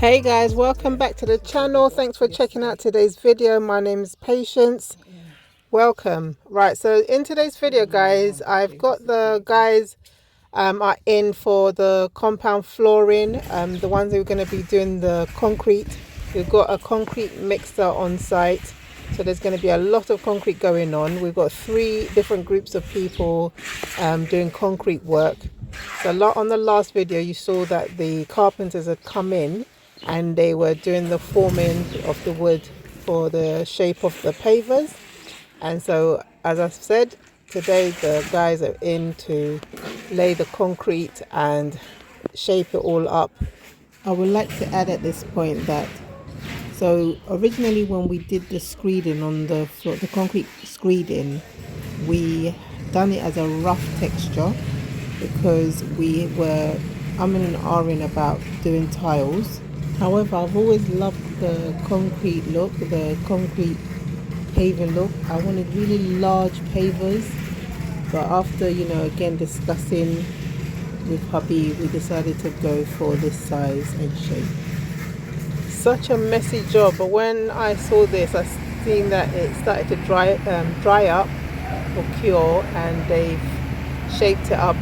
Hey guys, welcome back to the channel. Thanks for checking out today's video. My name is Patience. Welcome. Right, so in today's video guys, I've got the guys are in for the compound flooring, the ones who are going to be doing the concrete. We've got a concrete mixer on site, so there's going to be a lot of concrete going on. We've got 3 different groups of people doing concrete work. So on the last video you saw that the carpenters had come in and they were doing the forming of the wood for the shape of the pavers. And so, as I've said, today the guys are in to lay the concrete and shape it all up. I would like to add at this point that, so originally when we did the screeding on the floor, the concrete screeding, we done it as a rough texture because we were umming and ahhing about doing tiles. However, I've always loved the concrete look, the concrete paving look. I wanted really large pavers, but after, again discussing with hubby, we decided to go for this size and shape. Such a messy job, but when I saw this, I seen that it started to dry up or cure, and they've shaped it up.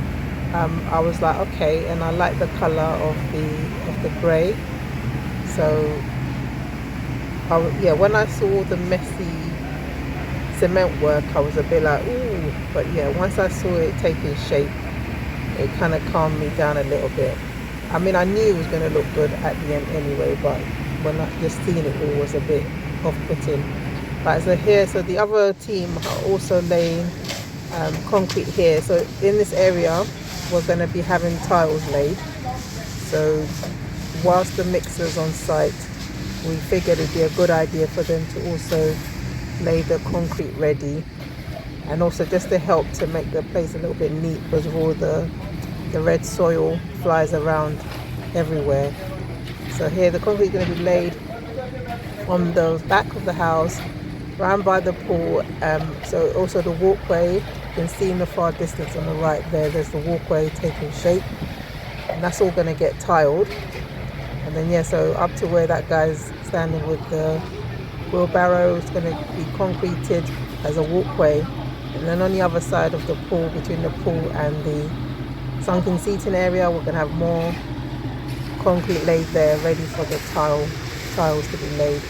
I was like, okay, and I like the color of the grey. So, when I saw the messy cement work, I was a bit like, ooh. But yeah, once I saw it taking shape, it kind of calmed me down a little bit. I mean, I knew it was going to look good at the end anyway, but when I just seen it all was a bit off-putting. But so the other team are also laying concrete here. So in this area, we're going to be having tiles laid. So whilst the mixer's on site, we figured it'd be a good idea for them to also lay the concrete ready, and also just to help to make the place a little bit neat, because of all the red soil flies around everywhere. So here the concrete is going to be laid on the back of the house, round by the pool. So also the walkway, you can see in the far distance on the right there's the walkway taking shape, and that's all going to get tiled. And then so up to where that guy's standing with the wheelbarrow, it's going to be concreted as a walkway. And then on the other side of the pool, between the pool and the sunken seating area, we're going to have more concrete laid there, ready for the tiles to be laid.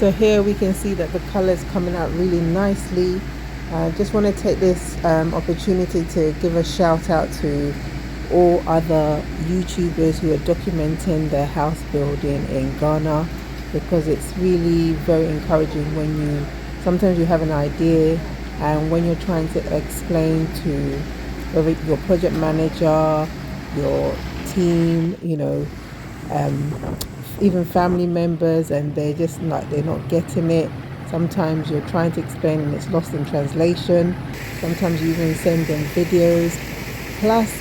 So here we can see that the colors coming out really nicely. I just want to take this opportunity to give a shout out to all other YouTubers who are documenting their house building in Ghana, because it's really very encouraging when you sometimes you have an idea, and when you're trying to explain to whether your project manager, your team, even family members, and they're just like they're not getting it. Sometimes you're trying to explain and it's lost in translation. Sometimes you even send them videos plus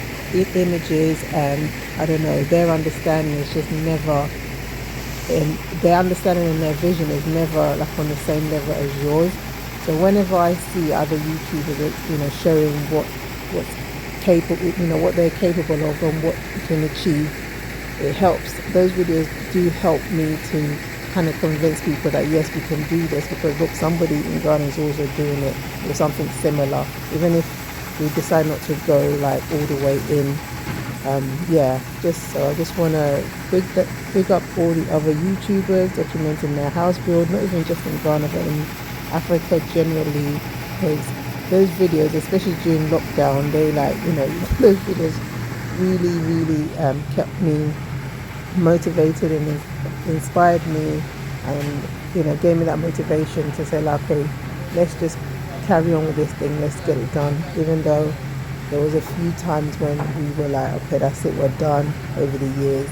images, and I don't know, their understanding is just never in their understanding and their vision is never like on the same level as yours. So whenever I see other YouTubers, showing what's capable, what they're capable of and what you can achieve, it helps. Those videos do help me to kind of convince people that yes, we can do this, because look, somebody in Ghana is also doing it or something similar, even if we decide not to go like all the way in. I just want to big up all the other YouTubers documenting their house build, not even just in Ghana but in Africa generally, because those videos, especially during lockdown, they those videos really kept me motivated and inspired me, and gave me that motivation to say like, okay, let's just carry on with this thing, let's get it done, even though there was a few times when we were like, okay, that's it, we're done over the years.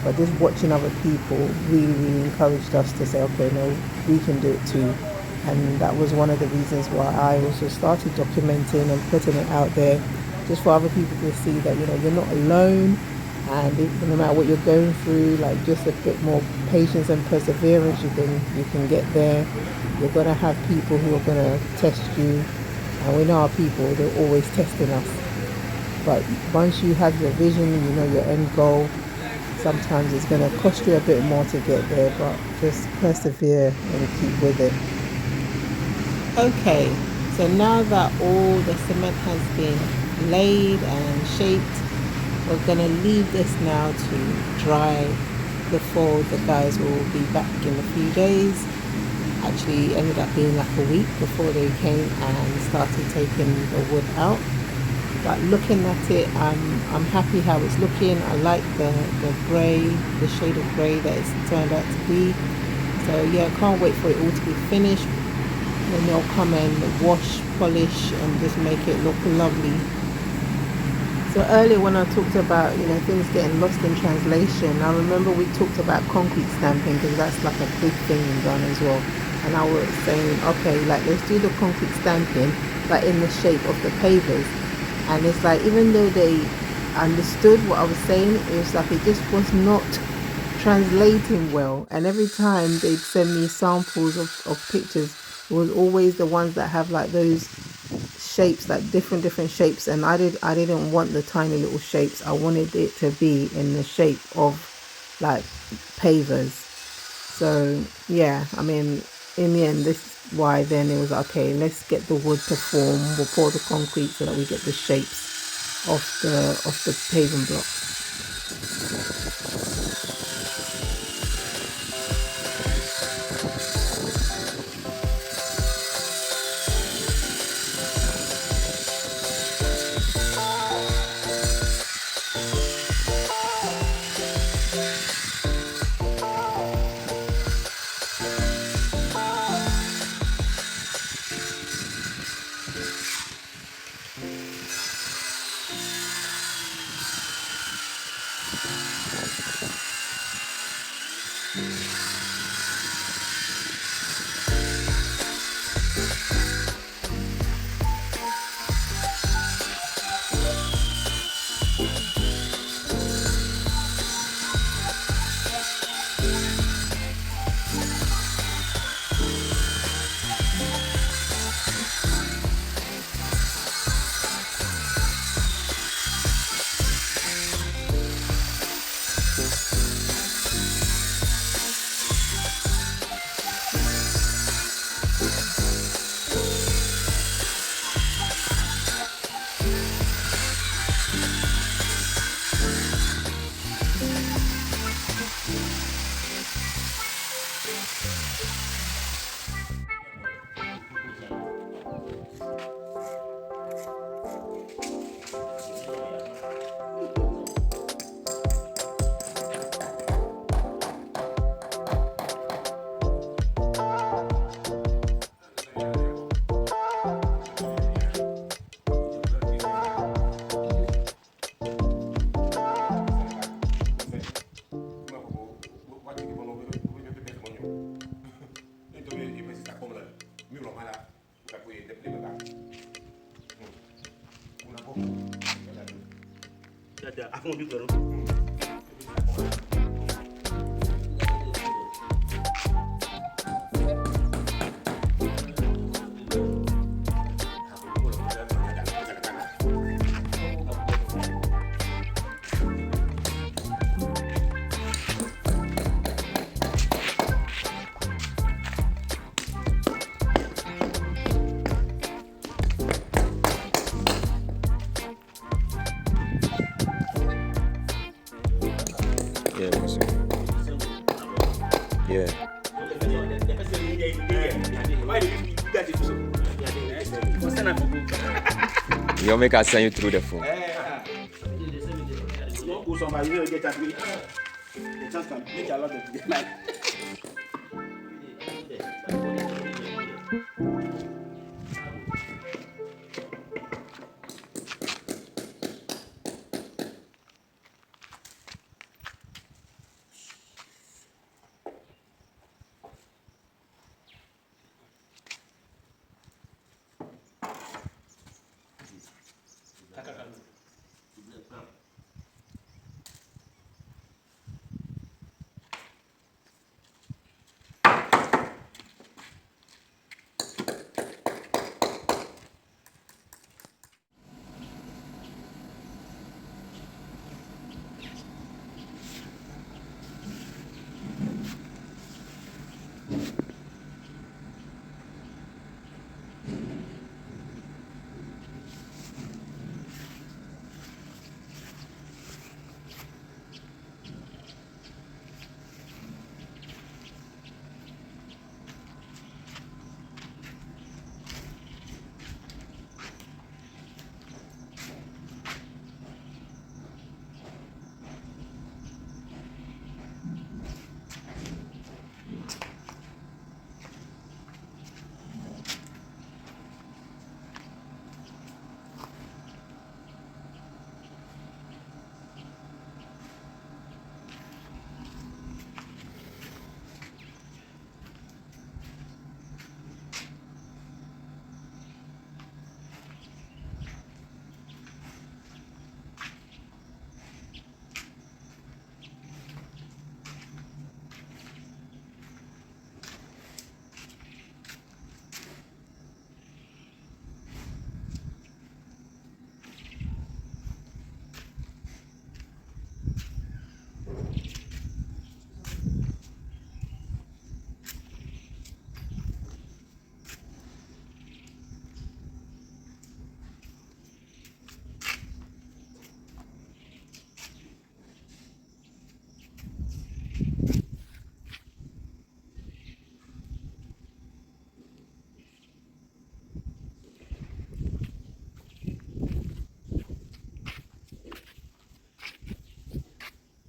But just watching other people really encouraged us to say, okay, no, we can do it too. And that was one of the reasons why I also started documenting and putting it out there, just for other people to see that you're not alone, and no matter what you're going through, like just a bit more patience and perseverance, you can get there. You're gonna have people who are gonna test you, and we know our people, they're always testing us. But once you have your vision and your end goal, sometimes it's going to cost you a bit more to get there, but just persevere and keep with it. Okay, so now that all the cement has been laid and shaped, we're going to leave this now to dry before the guys will be back in a few days. Actually ended up being like a week before they came and started taking the wood out. But looking at it, I'm happy how it's looking. I like the grey, the shade of grey that it's turned out to be. So yeah, I can't wait for it all to be finished. Then they'll come and wash, polish, and just make it look lovely. So earlier when I talked about things getting lost in translation, I remember we talked about concrete stamping, because that's like a big thing in Ghana as well. And I was saying, okay, like let's do the concrete stamping, but in the shape of the pavers. And it's like, even though they understood what I was saying, it was like it just was not translating well. And every time they'd send me samples of pictures, it was always the ones that have like those shapes, like different shapes, and I didn't want the tiny little shapes. I wanted it to be in the shape of like pavers. So yeah, I mean, in the end, this is why then it was like, okay, let's get the wood to form. We'll pour the concrete so that we get the shapes of the paving blocks. Yeah. You'll make us send you through the phone.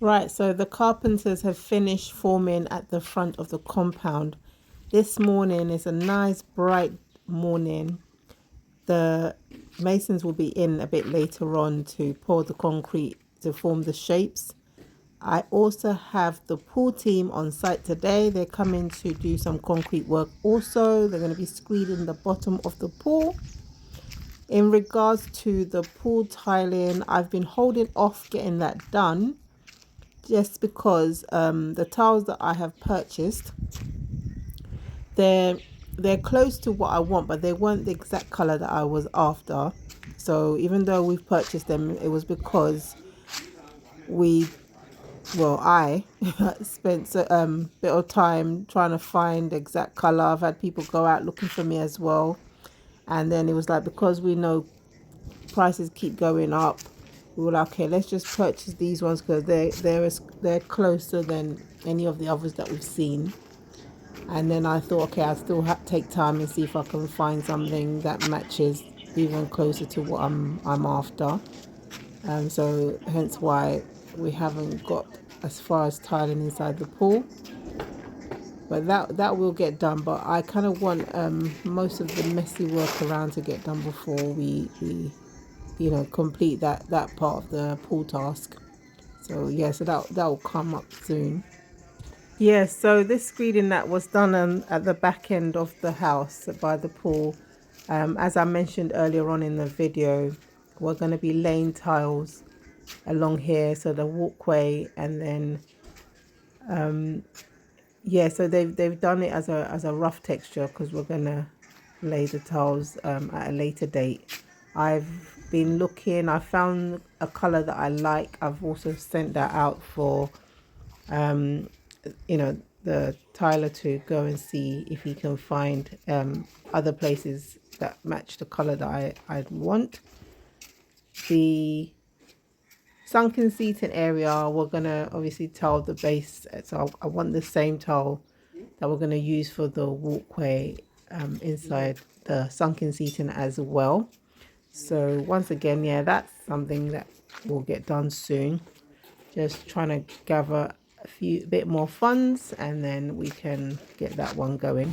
Right, so the carpenters have finished forming at the front of the compound. This morning is a nice bright morning. The masons will be in a bit later on to pour the concrete to form the shapes. I also have the pool team on site today. They're coming to do some concrete work also. They're going to be screening the bottom of the pool. In regards to the pool tiling, I've been holding off getting that done just because the tiles that I have purchased, they're close to what I want, but they weren't the exact color that I was after. So even though we've purchased them, it was because I spent a bit of time trying to find the exact color. I've had people go out looking for me as well, and then it was like, because we know prices keep going up, we were like, okay, let's just purchase these ones because they're closer than any of the others that we've seen. And then I thought, okay, I'll still take time and see if I can find something that matches even closer to what I'm after. So hence why we haven't got as far as tiling inside the pool. But that will get done. But I kind of want most of the messy work around to get done before we complete that part of the pool task. So yeah, so that will come up soon. Yeah, so this screening that was done at the back end of the house by the pool, as I mentioned earlier on in the video, we're going to be laying tiles along here, so the walkway, and then yeah, so they've done it as a rough texture because we're gonna lay the tiles at a later date. I've been looking, I found a color that I like. I've also sent that out for you know, the Tyler to go and see if he can find other places that match the color that I want. The sunken seating area, we're gonna obviously tile the base, so I want the same tile that we're gonna use for the walkway inside the sunken seating as well. So once again, yeah, that's something that will get done soon. Just trying to gather a bit more funds, and then we can get that one going.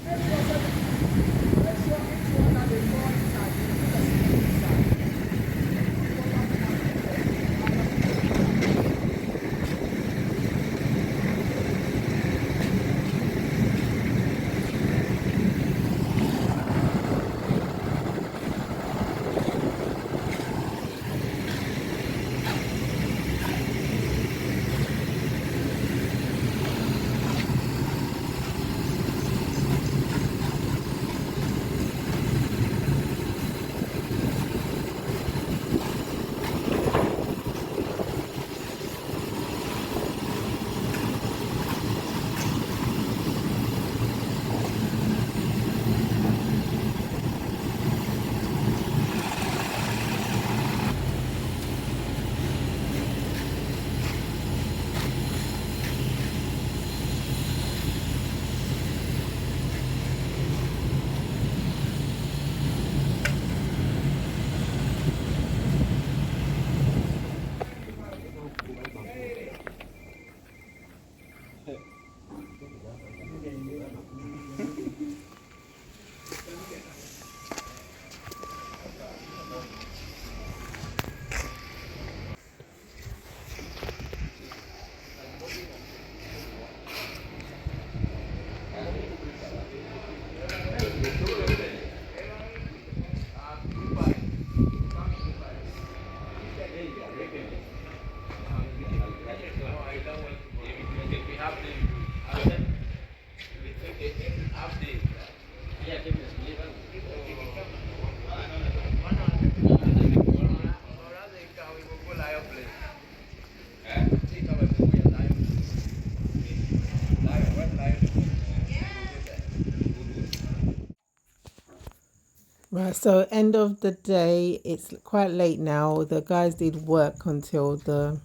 Right, so end of the day, it's quite late now. The guys did work until the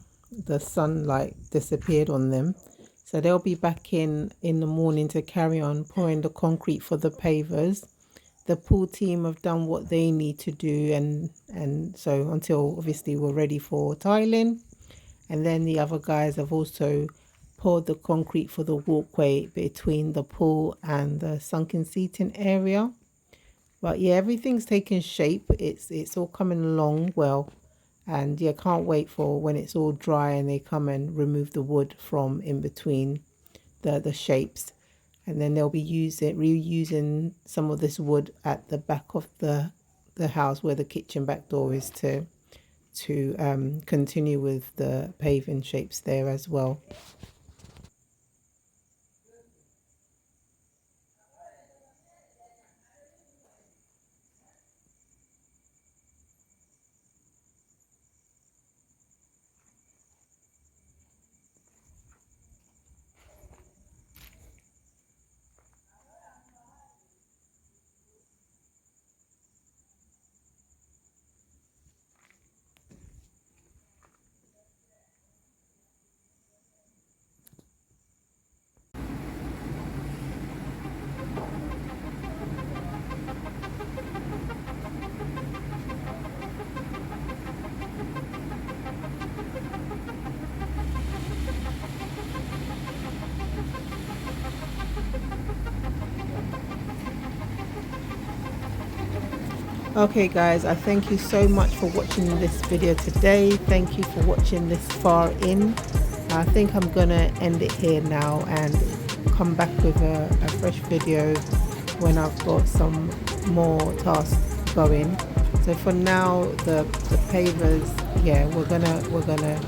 sunlight disappeared on them. So they'll be back in the morning to carry on pouring the concrete for the pavers. The pool team have done what they need to do, and so until obviously we're ready for tiling. And then the other guys have also poured the concrete for the walkway between the pool and the sunken seating area. But yeah, everything's taking shape. It's all coming along well, and yeah, can't wait for when it's all dry and they come and remove the wood from in between the shapes, and then they'll be reusing some of this wood at the back of the house where the kitchen back door is to continue with the paving shapes there as well. Okay guys, I thank you so much for watching this video today. Thank you for watching this far in. I think I'm gonna end it here now and come back with a fresh video when I've got some more tasks going. So for now, the pavers, yeah, we're gonna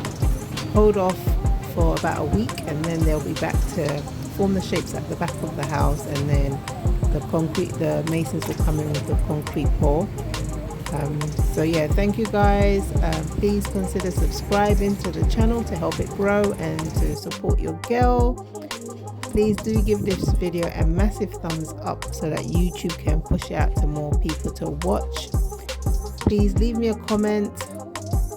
hold off for about a week, and then they'll be back to form the shapes at the back of the house, and then the masons will come in with the concrete pour. So yeah, thank you guys. Please consider subscribing to the channel to help it grow and to support your girl. Please do give this video a massive thumbs up so that YouTube can push it out to more people to watch. Please leave me a comment.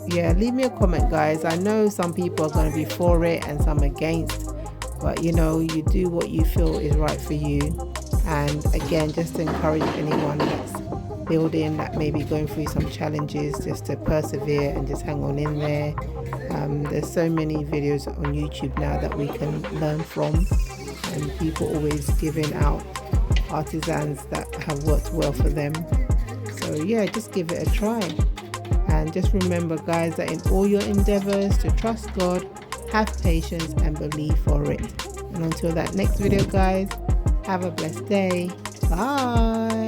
Yeah, leave me a comment, guys. I know some people are going to be for it and some against, but you know, you do what you feel is right for you. And again, just to encourage anyone that's building, that may be going through some challenges, just to persevere and just hang on in there. There's so many videos on YouTube now that we can learn from, and people always giving out artisans that have worked well for them. So yeah, just give it a try. And just remember, guys, that in all your endeavors, to trust God, have patience, and believe for it. And until that next video, guys, have a blessed day. Bye.